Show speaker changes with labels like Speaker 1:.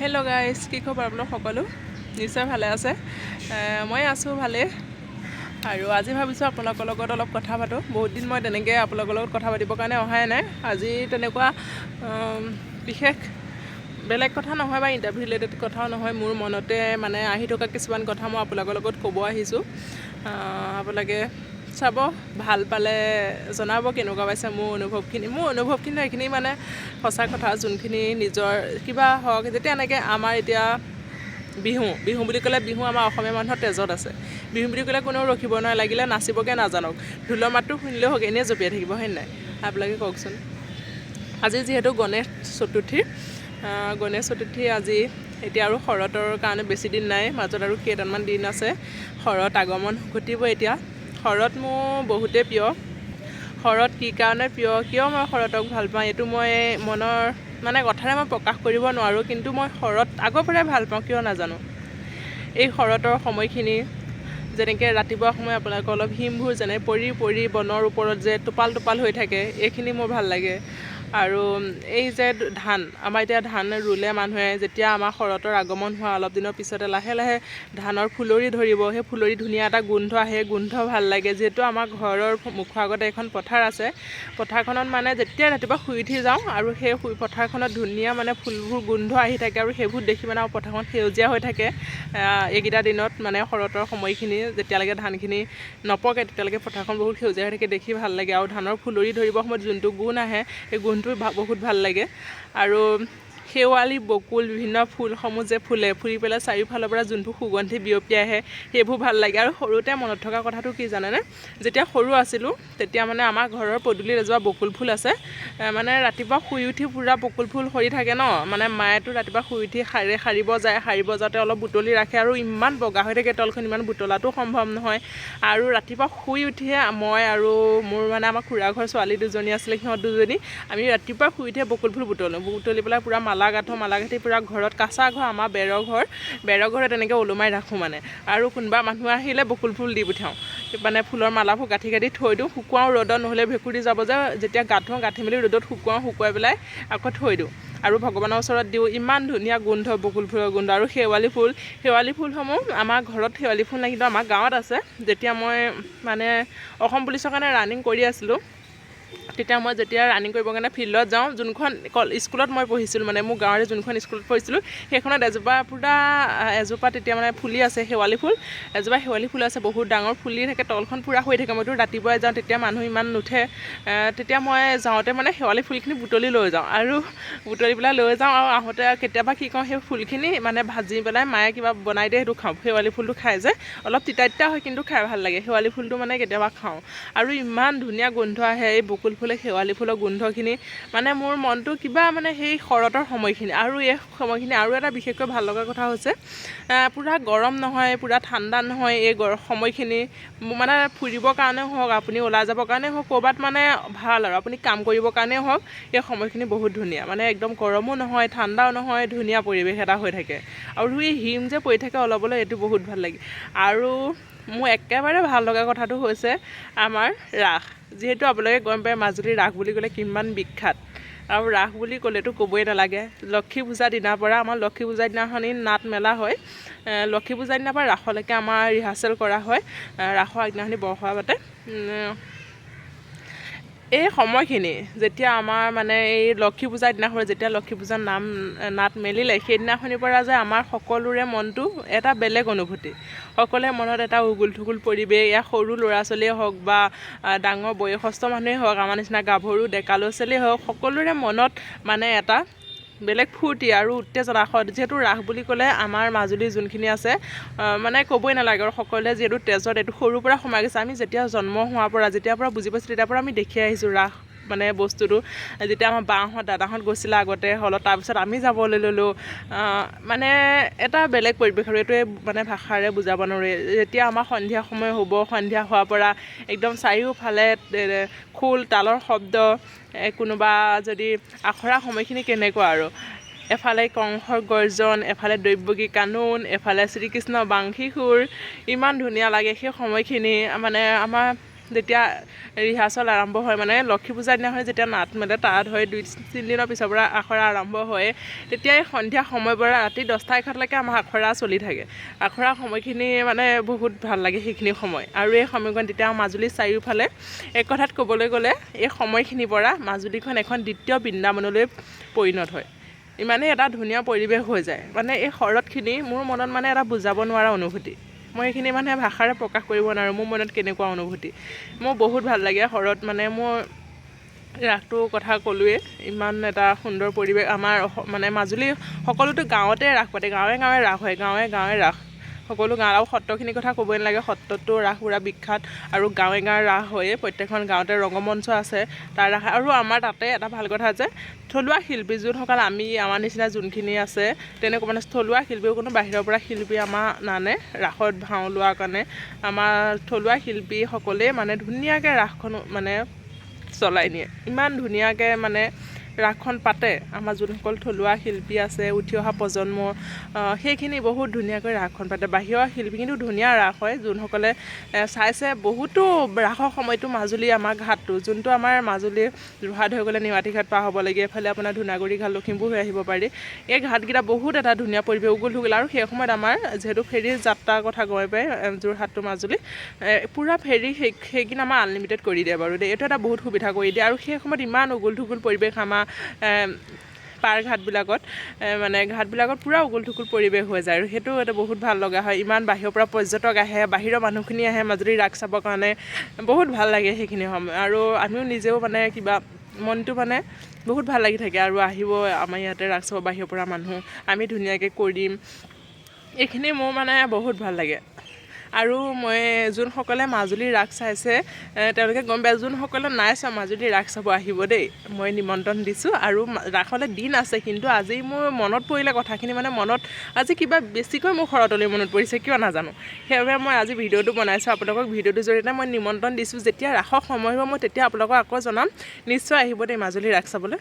Speaker 1: Hello' guys, কি খবৰ আপোনালোক সকলো? নিশ্চয় ভালে আছে। মই আছোঁ ভালেই। আৰু আজি ভাবিছোঁ আপোনালোকৰ লগত অলপ কথা পাতোঁ। বহুত দিন মই তেনেকৈ আপোনালোকৰ লগত কথা পাতিবৰ কাৰণে অহাই নাই। আজি তেনেকুৱা বিশেষ বেলেগ কথা নহয় বা ইণ্টাৰভিউ ৰিলেটেড কথাও নহয়, মোৰ মনতে মানে আহি থকা কিছুমান কথা মই আপোনালোকৰ লগত ক'ব আহিছোঁ। আপোনালোকে চাব, ভাল পালে জনাব কেনেকুৱা পাইছে মোৰ অনুভৱখিনি এইখিনি মানে সঁচা কথা, যোনখিনি নিজৰ কিবা হওক। যেতিয়া এনেকৈ আমাৰ এতিয়া বিহু বুলি ক'লে বিহু আমাৰ অসমীয়া মানুহৰ তেজত আছে। বিহু বুলি ক'লে কোনেও ৰখিব নোৱাৰে, লাগিলে নাচিবকৈ নাজানক, ঢোলৰ মাতটো শুনিলেও হওক, এনেই জঁপিয়াই থাকিব, হয় নাই? আপোনালোকে কওকচোন। আজি যিহেতু গণেশ চতুৰ্থী আজি, এতিয়া আৰু শৰতৰ কাৰণে বেছি দিন নাই, মাজত আৰু কেইটামান দিন আছে। শৰত আগমন ঘটিব এতিয়া। শৰত মোৰ বহুতেই প্ৰিয়। শৰত কি কাৰণে প্ৰিয়, কিয় মই শৰতক ভাল পাওঁ, এইটো মই মনৰ মানে কথাৰে মই প্ৰকাশ কৰিব নোৱাৰোঁ। কিন্তু মই শৰত আগৰ পৰাই ভাল পাওঁ, কিয় নাজানো। এই শৰতৰ সময়খিনি যেনেকৈ ৰাতিপুৱা সময় আপোনালোকৰ অলপ হিমবোৰ যেনে পৰি বনৰ ওপৰত যে টোপাল হৈ থাকে, এইখিনি মোৰ ভাল লাগে। আৰু এই যে ধান, আমাৰ এতিয়া ধান ৰুলে মানুহে, যেতিয়া আমাৰ শৰতৰ আগমন হোৱা অলপ দিনৰ পিছতে লাহে লাহে ধানৰ ফুলৰি ধৰিব, সেই ফুলৰি ধুনীয়া এটা গোন্ধ আহে, গোন্ধ ভাল লাগে। যিহেতু আমাৰ ঘৰৰ মুখৰ আগতে এখন পথাৰ আছে, পথাৰখনত মানে যেতিয়া ৰাতিপুৱা শুই উঠি যাওঁ আৰু সেই পথাৰখনত ধুনীয়া মানে ফুলবোৰ গোন্ধ আহি থাকে, আৰু সেইবোৰ দেখি মানে পথাৰখন সেউজীয়া হৈ থাকে। এইকেইটা দিনত মানে শৰতৰ সময়খিনি যেতিয়ালৈকে ধানখিনি নপকে তেতিয়ালৈকে পথাৰখন বহুত সেউজীয়া হৈ থাকে, দেখি ভাল লাগে। আৰু ধানৰ ফুলৰি ধৰিবৰ সময়ত যোনটো গুণ আহে, সেই গুণটো বহুত ভাল লাগে। আৰু শেৱালি, বকুল, বিভিন্ন ফুলসমূহ যে ফুলি পেলাই চাৰিওফালৰ পৰা যোনবোৰ সুগন্ধি বিয়পি আহে, সেইবোৰ ভাল লাগে। আৰু সৰুতে মনত থকা কথাটো কি জানেনে? যেতিয়া সৰু আছিলোঁ তেতিয়া মানে আমাৰ ঘৰৰ পদূলিত এজোপা বকুল ফুল আছে। মানে ৰাতিপুৱা শুই উঠি পূৰা বকুল ফুল সৰি থাকে ন, মানে মায়েতো ৰাতিপুৱা শুই উঠি সাৰিব যাওঁতে অলপ বুটলি ৰাখে, আৰু ইমান বগা হৈ থাকে তলখন, ইমান বুটলাটো সম্ভৱ নহয়। আৰু ৰাতিপুৱা শুই উঠিয়ে মই আৰু মোৰ মানে আমাৰ খুৰা ঘৰ ছোৱালী দুজনী আছিলে, সিহঁত দুজনী আমি ৰাতিপুৱা শুই উঠিয়ে বকুল ফুল বুটলি পেলাই পূৰা মালা গাঁঠি পূৰা ঘৰত, কাঁচা ঘৰ আমাৰ বেৰৰ ঘৰত তেনেকৈ ওলোমাই ৰাখোঁ মানে। আৰু কোনোবা মানুহ আহিলে বকুল ফুল দি পঠিয়াওঁ, মানে ফুলৰ মালাবোৰ গাঁঠি থৈ দিওঁ, শুকুৱাওঁ ৰ'দত, নহ'লে ভেঁকুৰি যাব যে। যেতিয়া গাঁঠি মেলি ৰ'দত শুকুৱাই পেলাই আকৌ থৈ দিওঁ, আৰু ভগৱানৰ ওচৰত দিওঁ। ইমান ধুনীয়া গোন্ধ বকুল ফুলৰ গোন্ধ। আৰু শেৱালি ফুলসমূহ আমাৰ ঘৰত শেৱালি ফুল নাই, কিন্তু আমাৰ গাঁৱত আছে। যেতিয়া মই মানে অসম পুলিচৰ কাৰণে ৰানিং কৰি আছিলোঁ, তেতিয়া মই যেতিয়া ৰানিং কৰিবৰ কাৰণে ফিল্ডত যাওঁ, যোনখন স্কুলত মই পঢ়িছিলোঁ, মানে মোৰ গাঁৱৰে যোনখন স্কুলত পঢ়িছিলোঁ, সেইখনত এজোপা তেতিয়া মানে ফুলি আছে, এজোপা শেৱালি ফুল আছে, বহুত ডাঙৰ ফুলি থাকে, তলখন পূৰা হৈ থাকে। মইতো ৰাতিপুৱাই যাওঁ, তেতিয়া মানুহ ইমান নুঠে। তেতিয়া মই যাওঁতে মানে শেৱালি ফুলখিনি বুটলি লৈ যাওঁ, আৰু আহোঁতে কেতিয়াবা কি কৰোঁ, সেই ফুলখিনি মানে ভাজি পেলাই মায়ে কিবা বনাই দিয়ে, সেইটো খাওঁ। শেৱালি ফুলটো খাই যে অলপ তিতা হয়, কিন্তু খাই ভাল লাগে। শেৱালি ফুলটো মানে কেতিয়াবা খাওঁ, আৰু ইমান ধুনীয়া গোন্ধ আহে এই বকুল ফুলে, শেৱালি ফুলৰ গোন্ধখিনি। মানে মোৰ মনটো কিবা মানে সেই শৰতৰ সময়খিনি, আৰু এই সময়খিনি আৰু এটা বিশেষকৈ ভাল লগা কথা হৈছে, পূৰা গৰম নহয়, পূৰা ঠাণ্ডা নহয়। এই সময়খিনি মানে ফুৰিবৰ কাৰণেও হওক, আপুনি ওলাই যাবৰ কাৰণেও হওক, ক'ৰবাত মানে ভাল, আৰু আপুনি কাম কৰিবৰ কাৰণেও হওক, এই সময়খিনি বহুত ধুনীয়া। মানে একদম গৰমো নহয়, ঠাণ্ডাও নহয়, ধুনীয়া পৰিৱেশ এটা হৈ থাকে। আৰু এই হিম যে পৰি থাকে অলপ, এইটো বহুত ভাল লাগে। আৰু মোৰ একেবাৰে ভাল লগা কথাটো হৈছে আমাৰ ৰাস। যিহেতু আপোনালোকে গম পায় মাজুলীৰ ৰাস বুলি ক'লে কিমান বিখ্যাত, আৰু ৰাস বুলি ক'লেতো ক'বই নালাগে। লক্ষী পূজাৰ দিনাৰ পৰা, আমাৰ লক্ষী পূজাৰ দিনাখনি নাট মেলা হয়, লক্ষী পূজাৰ দিনাৰ পৰা ৰাসলৈকে আমাৰ ৰিহাৰ্চেল কৰা হয়। ৰাসৰ আগদিনাখনি বৰসভা পাতে। এই সময়খিনি যেতিয়া আমাৰ মানে এই লক্ষী পূজাৰ দিনাখন, যেতিয়া লক্ষী পূজাৰ নাট মেলিলে, সেইদিনাখনিৰ পৰা যে আমাৰ সকলোৰে মনটো এটা বেলেগ অনুভূতি। সকলোৰে মনত এটা উগুল থুগুল পৰিৱেশ। ইয়াৰ সৰু ল'ৰা ছোৱালীয়ে হওক বা ডাঙৰ বয়সস্থ মানুহেই হওক, আমাৰ নিচিনা গাভৰু ডেকা ল'ৰা ছোৱালীয়ে হওক, সকলোৰে মনত মানে এটা বেলেগ ফূৰ্তি আৰু উত্তেজনা। যিহেতু ৰাস বুলি ক'লে আমাৰ মাজুলীৰ যোনখিনি আছে, মানে ক'বই নালাগে। আৰু সকলোৱে যিহেতু তেজত এইটো সৰুৰ পৰা সোমাই গৈছে। আমি যেতিয়া জন্ম হোৱাৰ পৰা, যেতিয়াৰ পৰা বুজি পাইছোঁ, তেতিয়াৰ পৰা আমি দেখি আহিছোঁ ৰাস মানে বস্তুটো। যেতিয়া আমাৰ বাহঁত দাদাহঁত গৈছিলে আগতে হলত, তাৰপিছত আমি যাবলৈ ল'লোঁ, মানে এটা বেলেগ পৰিৱেশ, আৰু এইটোৱে মানে ভাষাৰে বুজাব নোৱাৰি। যেতিয়া আমাৰ সন্ধিয়া সময় হ'ব, সন্ধিয়া হোৱাৰ পৰা একদম চাৰিওফালে খোল তালৰ শব্দ, কোনোবা যদি আখৰা সময়খিনি কেনেকুৱা, আৰু এফালে কংসৰ গৰ্জন, এফালে দৈৱকী কানুন, এফালে শ্ৰীকৃষ্ণ বাংশী সুৰ, ইমান ধুনীয়া লাগে সেই সময়খিনি। মানে আমাৰ যেতিয়া ৰিহাৰ্চল আৰম্ভ হয় মানে লক্ষী পূজাৰ দিনাখন যেতিয়া নাট মেলে তাত হয় 2-3 দিনৰ পিছৰ পৰা আখৰা আৰম্ভ হয় তেতিয়া এই সন্ধিয়া সময়ৰ পৰা ৰাতি 10টা-11টালৈকে আমাৰ আখৰা চলি থাকে আখৰা সময়খিনি মানে বহুত ভাল লাগে সেইখিনি সময় আৰু এই সময়কণ তেতিয়া মাজুলীৰ চাৰিওফালে এক কথাত ক'বলৈ গ'লে এই সময়খিনিৰ পৰা মাজুলীখন এখন দ্বিতীয় বৃন্দাবনলৈ পৰিণত হয় ইমানেই এটা ধুনীয়া পৰিৱেশ হৈ যায় মানে এই শৰতখিনি মোৰ মনত মানে এটা বুজাব নোৱাৰা অনুভূতি মই এইখিনি মানে ভাষাৰে প্ৰকাশ কৰিব নোৱাৰোঁ মোৰ মনত কেনেকুৱা অনুভূতি মোৰ বহুত ভাল লাগে শৰৎ মানে মোৰ ৰাসটোৰ কথা ক'লোৱে ইমান এটা সুন্দৰ পৰিৱেশ আমাৰ মানে মাজুলী সকলোতো গাঁৱতে ৰাস পাতে গাঁৱে গাঁৱে ৰাস হয় গাঁৱে গাঁৱে ৰাস সকলো গাঁও আৰু সত্ৰখিনিৰ কথা ক'বই নালাগে সত্ৰতো ৰাস পুৰা বিখ্যাত আৰু গাঁৱে গাঁৱে ৰাস হয়ে প্ৰত্যেকখন গাঁৱতে ৰংগমঞ্চ আছে তাৰ ৰাস আৰু আমাৰ তাতে এটা ভাল কথা যে থলুৱা শিল্পী যোনসকল আমি আমাৰ নিচিনা যোনখিনি আছে তেনেকুৱা মানে থলুৱা শিল্পীও কোনো বাহিৰৰ পৰা শিল্পী আমাৰ নানে ৰাসত ভাও লোৱাৰ কাৰণে আমাৰ থলুৱা শিল্পীসকলেই মানে ধুনীয়াকৈ ৰাসখন মানে চলাই নিয়ে ইমান ধুনীয়াকৈ মানে ৰাসখন পাতে আমাৰ যোনসকল থলুৱা শিল্পী আছে উঠি অহা প্ৰজন্ম সেইখিনি বহুত ধুনীয়াকৈ ৰাসখন পাতে বাহিৰৰ শিল্পী কিন্তু ধুনীয়া ৰাস হয় যোনসকলে চাইছে বহুতো ৰাসৰ সময়টো মাজুলী আমাৰ ঘাটটো যোনটো আমাৰ মাজুলী যোৰহাট হৈ গ'লে নিমাতী ঘাট পাৰ হ'ব লাগে এফালে আপোনাৰ ধুনাগুৰি ঘাট লখিমপুৰ হৈ আহিব পাৰি এই ঘাটকেইটা বহুত এটা ধুনীয়া পৰিৱেশ উগুল থুগুল আৰু সেই সময়ত আমাৰ যিহেতু ফেৰীৰ যাত্ৰাৰ কথা গৈ পাই যোৰহাট টু মাজুলী পূৰা ফেৰী সেইখিনি আমাৰ আনলিমিটেড কৰি দিয়ে বাৰু দেই এইটো এটা বহুত সুবিধা কৰি দিয়ে আৰু সেই সময়ত ইমান উগুল থুগুল পৰিৱেশ আমাৰ পাৰ ঘাটবিলাকত মানে ঘাটবিলাকত পূৰা উগুল থুগুল পৰিৱেশ হৈ যায় আৰু সেইটো এটা বহুত ভাল লগা হয় ইমান বাহিৰৰ পৰা পৰ্যটক আহে বাহিৰৰ মানুহখিনি আহে মাজুলী ৰাস চাবৰ কাৰণে বহুত ভাল লাগে সেইখিনি সময় আৰু আমিও নিজেও মানে কিবা মনটো মানে বহুত ভাল লাগি থাকে আৰু আহিব আমাৰ ইয়াতে ৰাস চাব বাহিৰৰ পৰা মানুহ আমি ধুনীয়াকৈ কৰিম এইখিনি মোৰ মানে বহুত ভাল লাগে আৰু মই যোনসকলে মাজুলীৰ ৰাস চাইছে তেওঁলোকে গম পায় যোনসকলে নাই চোৱা মাজুলীৰ ৰাস চাব আহিব দেই মই নিমন্ত্ৰণ দিছোঁ আৰু ৰাসলৈ দিন আছে কিন্তু আজি মোৰ মনত পৰিলে কথাখিনি মানে মনত আজি কিবা বেছিকৈ মোৰ শৰতলৈ মনত পৰিছে কিয় নাজানো সেইবাবে মই আজি ভিডিঅ'টো বনাইছোঁ আপোনালোকক ভিডিঅ'টোৰ জৰিয়তে মই নিমন্ত্ৰণ দিছোঁ যেতিয়া ৰাসৰ সময় হ'ব মই তেতিয়া আপোনালোকক আকৌ জনাম নিশ্চয় আহিব দেই মাজুলীৰ ৰাস চাবলৈ